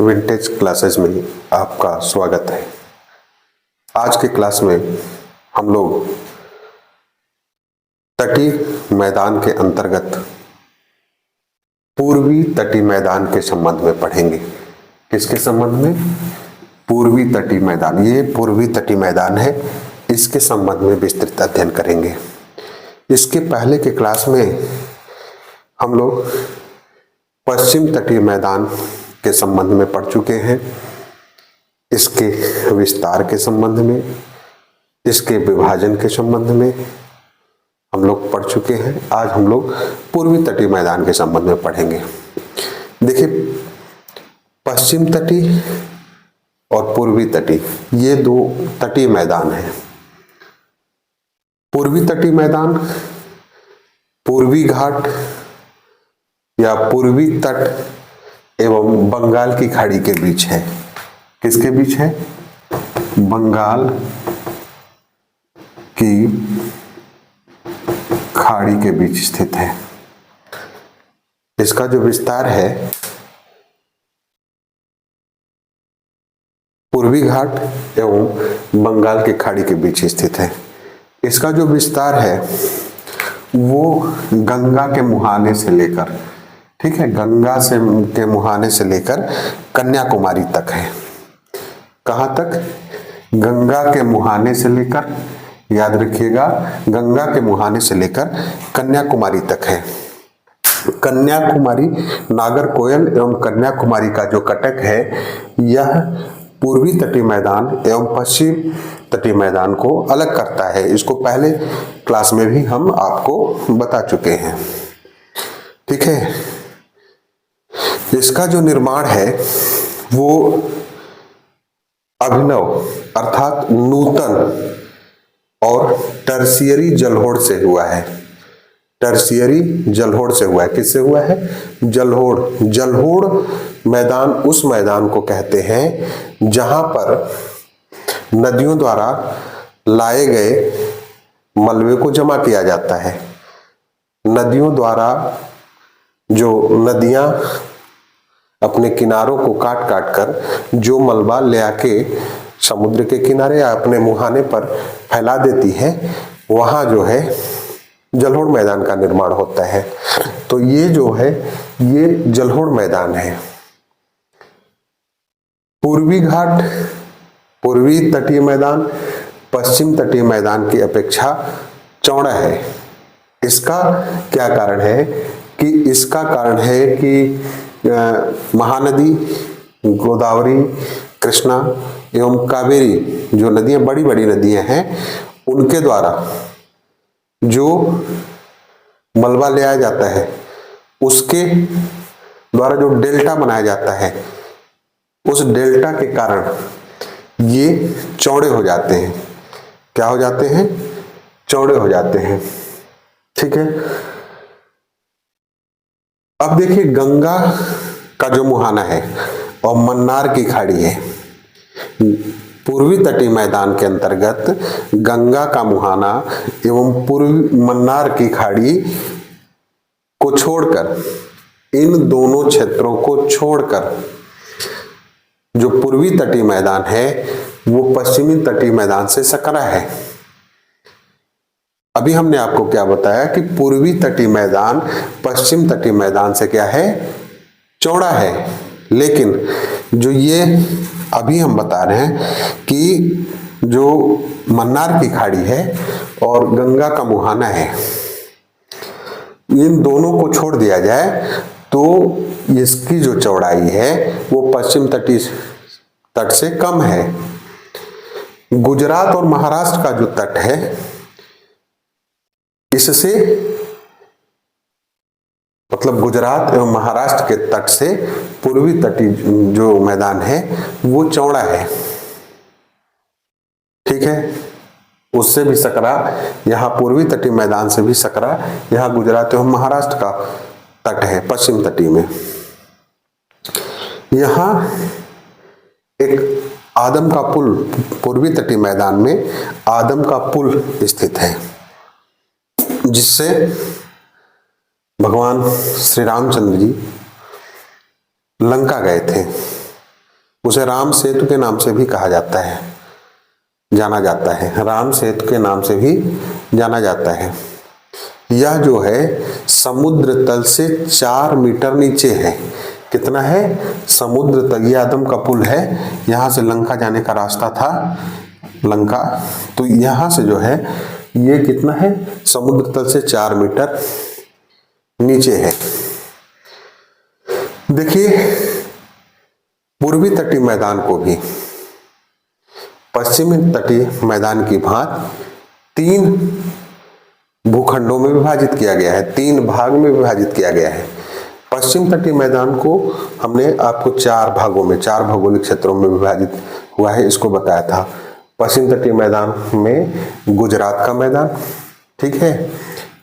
Vintage classes में आपका स्वागत है। आज के क्लास में हम लोग तटीय मैदान के अंतर्गत पूर्वी तटीय मैदान के संबंध में पढ़ेंगे। किसके संबंध में? पूर्वी तटीय मैदान। ये पूर्वी तटीय मैदान है, इसके संबंध में विस्तृत अध्ययन करेंगे। इसके पहले के क्लास में हम लोग पश्चिम तटीय मैदान के संबंध में पढ़ चुके हैं, इसके विस्तार के संबंध में, इसके विभाजन के संबंध में हम लोग पढ़ चुके हैं। आज हम लोग पूर्वी तटीय मैदान के संबंध में पढ़ेंगे। देखिए, पश्चिम तटीय और पूर्वी तटीय ये दो तटीय मैदान हैं। पूर्वी तटीय मैदान पूर्वी घाट या पूर्वी तट एवं बंगाल की खाड़ी के बीच है। किसके बीच है? बंगाल की खाड़ी के बीच स्थित है। इसका जो विस्तार है पूर्वी घाट एवं बंगाल की खाड़ी के बीच स्थित है। इसका जो विस्तार है वो गंगा के मुहाने से लेकर, ठीक है, गंगा से के मुहाने से लेकर कन्याकुमारी तक है। कहां तक? गंगा के मुहाने से लेकर, याद रखिएगा, गंगा के मुहाने से लेकर कन्याकुमारी तक है। कन्याकुमारी, नागरकोयल एवं कन्याकुमारी का जो कटक है, यह पूर्वी तटीय मैदान एवं पश्चिम तटीय मैदान को अलग करता है। इसको पहले क्लास में भी हम आपको बता चुके हैं, ठीक है। इसका जो निर्माण है वो अभिनव अर्थात नूतन और टर्शियरी जलोढ़ से हुआ है। टर्शियरी जलोढ़ से हुआ है। किससे हुआ है? जलोढ़। जलोढ़ मैदान उस मैदान को कहते हैं जहां पर नदियों द्वारा लाए गए मलबे को जमा किया जाता है। नदियों द्वारा जो नदियां अपने किनारों को काट काट कर जो मलबा ले आके समुद्र के किनारे या अपने मुहाने पर फैला देती है, वहां जो है जलोढ़ मैदान का निर्माण होता है। तो ये जो है ये जलोढ़ मैदान है। पूर्वी घाट, पूर्वी तटीय मैदान पश्चिम तटीय मैदान की अपेक्षा चौड़ा है। इसका क्या कारण है? कि इसका कारण है कि महानदी गोदावरी, कृष्णा एवं कावेरी जो नदियां बड़ी बड़ी नदियां हैं, उनके द्वारा जो मलबा ले आया जाता है उसके द्वारा जो डेल्टा बनाया जाता है, उस डेल्टा के कारण ये चौड़े हो जाते हैं। क्या हो जाते हैं? चौड़े हो जाते हैं, ठीक है। अब देखिए, गंगा का जो मुहाना है और मन्नार की खाड़ी है। पूर्वी तटीय मैदान के अंतर्गत गंगा का मुहाना एवं पूर्वी मन्नार की खाड़ी को छोड़कर, इन दोनों क्षेत्रों को छोड़कर जो पूर्वी तटीय मैदान है वो पश्चिमी तटीय मैदान से सकरा है। अभी हमने आपको क्या बताया कि पूर्वी तटीय मैदान पश्चिम तटीय मैदान से क्या है? चौड़ा है। लेकिन जो ये अभी हम बता रहे हैं कि जो मन्नार की खाड़ी है और गंगा का मुहाना है, इन दोनों को छोड़ दिया जाए तो इसकी जो चौड़ाई है वो पश्चिम तटीय तट से कम है। गुजरात और महाराष्ट्र का जो तट है, इससे मतलब गुजरात एवं महाराष्ट्र के तट से पूर्वी तटीय जो मैदान है वो चौड़ा है, ठीक है। उससे भी सकरा, यहाँ पूर्वी तटीय मैदान से भी सकरा, यहाँ गुजरात एवं महाराष्ट्र का तट है पश्चिम तटीय में। यहाँ एक आदम का पुल, पूर्वी तटीय मैदान में आदम का पुल स्थित है, जिससे भगवान श्री रामचंद्र जी लंका गए थे। उसे राम सेतु के नाम से भी कहा जाता है, जाना जाता है, राम सेतु के नाम से भी जाना जाता है। यह जो है समुद्र तल से 4 मीटर नीचे है। कितना है? समुद्र तल, ये आदम का पुल है, यहां से लंका जाने का रास्ता था, लंका, तो यहां से जो है ये कितना है? समुद्र तल से 4 मीटर नीचे है। देखिए पूर्वी तटीय मैदान को भी पश्चिमी तटीय मैदान की भांति 3 भूखंडों में विभाजित किया गया है, 3 भाग में विभाजित किया गया है। पश्चिम तटीय मैदान को हमने आपको 4 भागों में, 4 भौगोलिक क्षेत्रों में विभाजित हुआ है, इसको बताया था। पश्चिम तटीय मैदान में गुजरात का मैदान, ठीक है,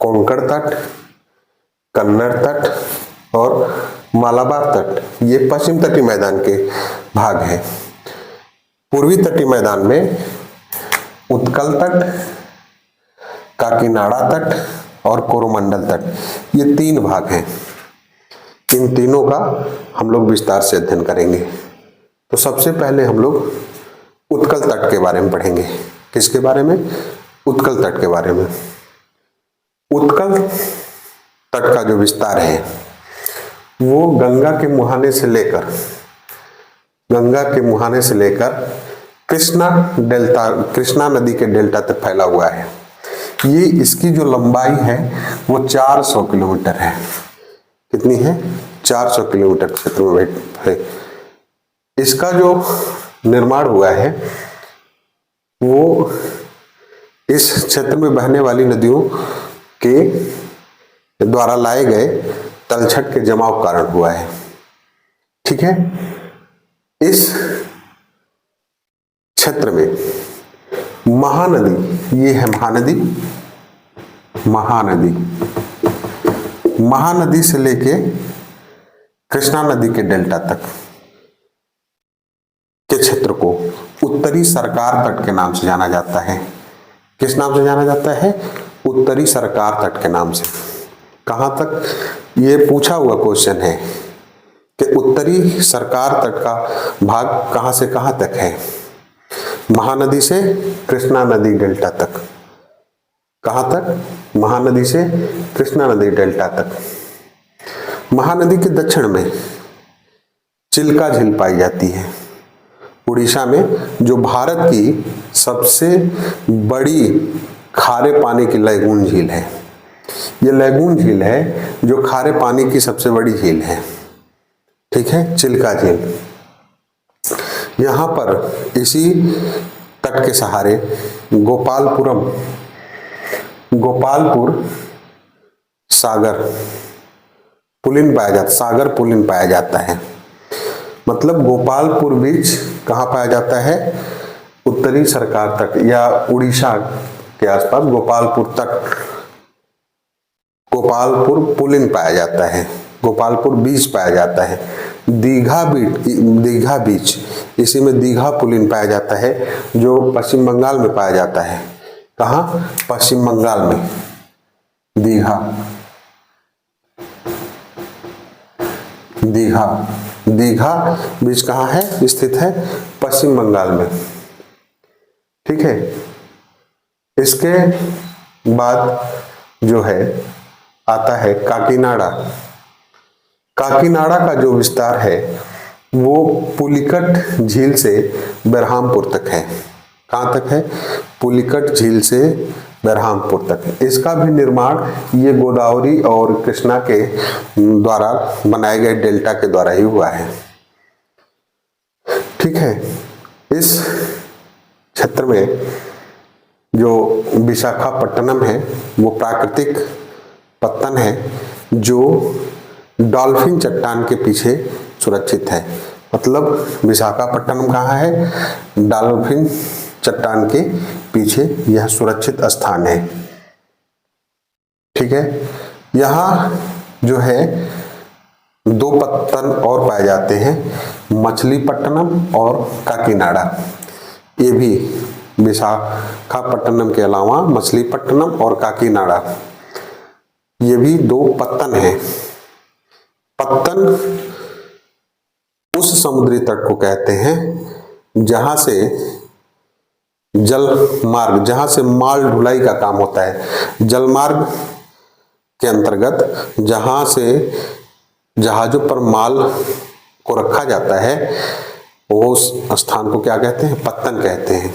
कोंकण तट, कन्नड़ तट और मालाबार तट, ये पश्चिम तटीय मैदान के भाग हैं। पूर्वी तटीय मैदान में उत्कल तट, काकीनाडा तट और कोरोमंडल तट, ये 3 भाग हैं। इन तीनों का हम लोग विस्तार से अध्ययन करेंगे। तो सबसे पहले हम लोग उत्कल तट के बारे में पढ़ेंगे। किसके बारे में? उत्कल तट के बारे में। उत्कल तट का जो विस्तार है वो गंगा के मुहाने से लेकर कृष्णा नदी के डेल्टा तक फैला हुआ है। ये इसकी जो लंबाई है वो 400 किलोमीटर है। कितनी है? 400 किलोमीटर क्षेत्र में है। इसका जो निर्माण हुआ है वो इस क्षेत्र में बहने वाली नदियों के द्वारा लाए गए तलछट के जमाव कारण हुआ है, ठीक है। इस क्षेत्र में महानदी, ये है महानदी से लेके कृष्णा नदी के डेल्टा तक के क्षेत्र को उत्तरी सरकार तट के नाम से जाना जाता है। किस नाम से जाना जाता है? उत्तरी सरकार तट के नाम से। कहां तक? ये पूछा हुआ क्वेश्चन है कि उत्तरी सरकार तट का भाग कहां से कहां तक है? महानदी से कृष्णा नदी डेल्टा तक। कहां तक? महानदी से कृष्णा नदी डेल्टा तक। महानदी के दक्षिण में चिल्का झील पाई जाती है, उड़ीसा में, जो भारत की सबसे बड़ी खारे पानी की लैगून झील है। ये लैगून झील है जो खारे पानी की सबसे बड़ी झील है, ठीक है, चिल्का झील। यहां पर इसी तट के सहारे गोपालपुर सागर पुलिन पाया जाता है। मतलब गोपालपुर बीच कहाँ पाया जाता है? उत्तरी सरकार तट या उड़ीसा के आसपास गोपालपुर पुलिन पाया जाता है, गोपालपुर बीच पाया जाता है। दीघा बीच, इसी में दीघा पुलिन पाया जाता है, जो पश्चिम बंगाल में पाया जाता है। कहाँ? पश्चिम बंगाल में दीघा बीच कहाँ है? स्थित है पश्चिम बंगाल में, ठीक है। इसके बाद जो है आता है काकीनाडा का जो विस्तार है वो पुलिकट झील से बरहामपुर तक है। कहाँ तक है? पुलिकट झील से बरहामपुर तक है। इसका भी निर्माण ये गोदावरी और कृष्णा के द्वारा बनाए गए डेल्टा के द्वारा ही हुआ है, ठीक है। इस क्षेत्र में जो विशाखापट्टनम है वो प्राकृतिक पत्तन है जो डॉल्फिन चट्टान के पीछे सुरक्षित है। मतलब विशाखापट्टनम कहाँ है? डॉल्फिन चट्टान के पीछे यह सुरक्षित स्थान है, ठीक है। यहाँ जो है 2 पत्तन और पाए जाते हैं, मछलीपट्टनम और काकीनाडा। ये भी विशाखापट्टनम के अलावा मछलीपट्टनम और काकीनाडा, ये भी 2 पत्तन हैं। पत्तन उस समुद्री तट को कहते हैं जहां से जल मार्ग, जहां से माल ढुलाई का काम होता है। जल मार्ग के अंतर्गत जहां से जहाजों पर माल को रखा जाता है, वो उस स्थान को क्या कहते हैं? पत्तन कहते हैं।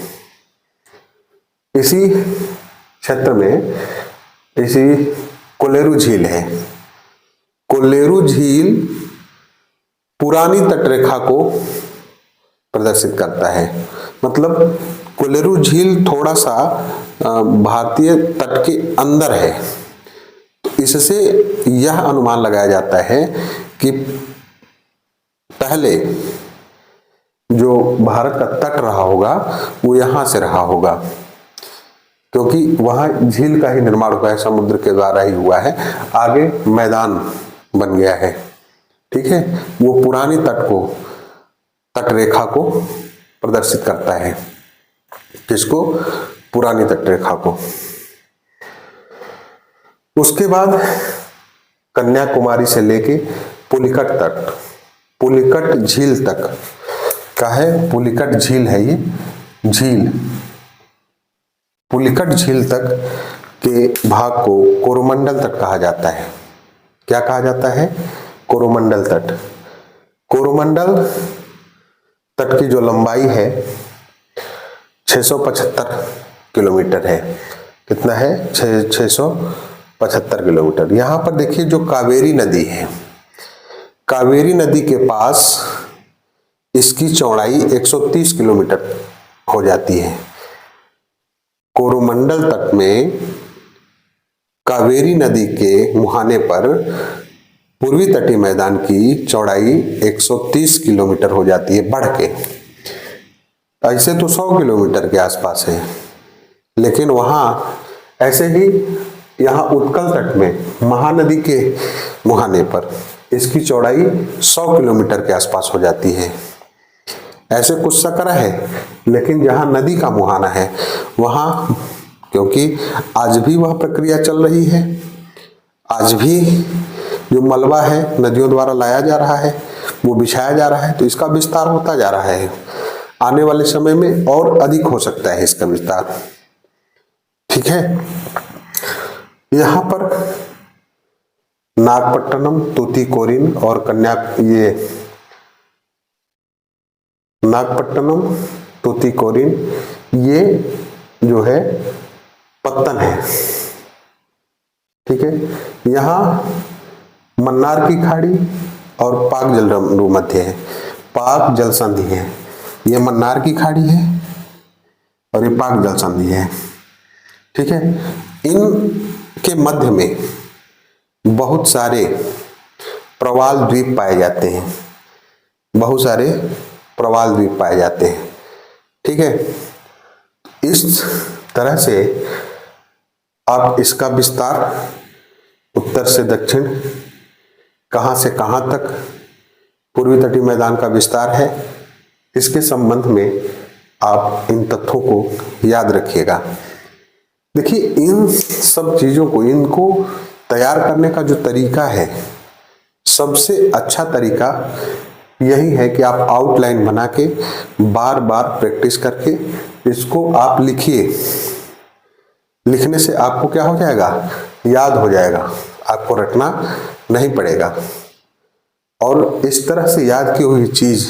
इसी क्षेत्र में इसी कोलेरू झील है। कोलेरू झील पुरानी तटरेखा को प्रदर्शित करता है। मतलब कोलेरू झील थोड़ा सा भारतीय तट के अंदर है। तो इससे यह अनुमान लगाया जाता है कि पहले जो भारत का तट रहा होगा वो यहां से रहा होगा, क्योंकि वहां झील का ही निर्माण हुआ है, समुद्र के द्वारा ही हुआ है। आगे मैदान बन गया है। ठीक है, वो पुरानी तटरेखा को प्रदर्शित करता है। किसको? पुरानी तटरेखा को। उसके बाद कन्याकुमारी से लेके पुलिकट तक, पुलिकट झील तक का है। पुलिकट झील है ये झील। पुलिकट झील तक के भाग को कोरोमंडल तट कहा जाता है। क्या कहा जाता है? कोरोमंडल तट। कोरोमंडल तट की जो लंबाई है 675 किलोमीटर है। कितना है? 675 किलोमीटर। यहां पर देखिए जो कावेरी नदी है, कावेरी नदी के पास इसकी चौड़ाई 130 किलोमीटर हो जाती है। कोरोमंडल तट में कावेरी नदी के मुहाने पर पूर्वी तटीय मैदान की चौड़ाई 130 किलोमीटर हो जाती है बढ़ के। ऐसे तो 100 किलोमीटर के आसपास है, लेकिन वहां ऐसे ही यहाँ उत्कल तट में महानदी के मुहाने पर इसकी चौड़ाई 100 किलोमीटर के आसपास हो जाती है। ऐसे कुछ सकरा है, लेकिन जहां नदी का मुहाना है वहां, क्योंकि आज भी वह प्रक्रिया चल रही है, आज भी जो मलबा है नदियों द्वारा लाया जा रहा है, वो बिछाया जा रहा है, तो इसका विस्तार होता जा रहा है। आने वाले समय में और अधिक हो सकता है इसका विस्तार। ठीक है, यहां पर नागपट्टनम, तूतीकोरिन और नागपट्टनम, तूतीकोरिन ये जो है पत्तन है। ठीक है, यहां मन्नार की खाड़ी और पाक जलरंध्र मध्य है, पाक जल संधि है। ये मन्नार की खाड़ी है और ये पाक जल संधि है। ठीक है, इनके मध्य में बहुत सारे प्रवाल द्वीप पाए जाते हैं, बहुत सारे प्रवाल द्वीप पाए जाते हैं। ठीक है, इस तरह से आप इसका विस्तार उत्तर से दक्षिण, कहां से कहां तक पूर्वी तटीय मैदान का विस्तार है, इसके संबंध में आप इन तथ्यों को याद रखिएगा। देखिए, इन सब चीजों को, इनको तैयार करने का जो तरीका है, सबसे अच्छा तरीका यही है कि आप आउटलाइन बना के बार बार प्रैक्टिस करके इसको आप लिखिए। लिखने से आपको क्या हो जाएगा? याद हो जाएगा, आपको रटना नहीं पड़ेगा। और इस तरह से याद की हुई चीज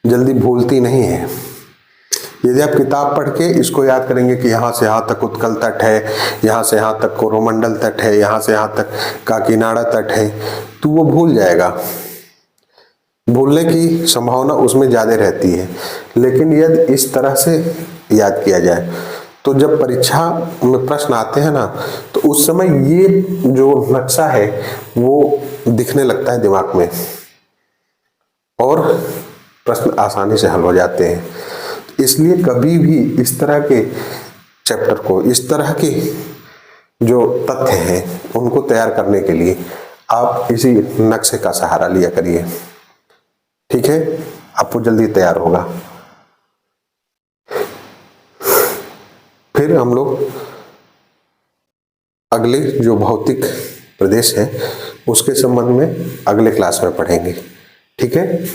जल्दी भूलती नहीं है। यदि आप किताब पढ़ के इसको याद करेंगे कि यहाँ से यहाँ तक उत्कल तट है, यहाँ से यहाँ तक कोरोमंडल तट है, यहाँ से यहाँ तक काकीनाडा तट है, तो वो भूल जाएगा। भूलने की संभावना उसमें ज़्यादा रहती है। लेकिन यदि इस तरह से याद किया जाए तो जब परीक्षा में प्रश्न आते हैं ना, तो उस समय ये जो नक्शा है वो दिखने लगता है दिमाग में और प्रश्न आसानी से हल हो जाते हैं। इसलिए कभी भी इस तरह के चैप्टर को, इस तरह के जो तथ्य हैं उनको तैयार करने के लिए आप इसी नक्शे का सहारा लिया करिए। ठीक है, आपको जल्दी तैयार होगा। फिर हम लोग अगले जो भौतिक प्रदेश है उसके संबंध में अगले क्लास में पढ़ेंगे। ठीक है।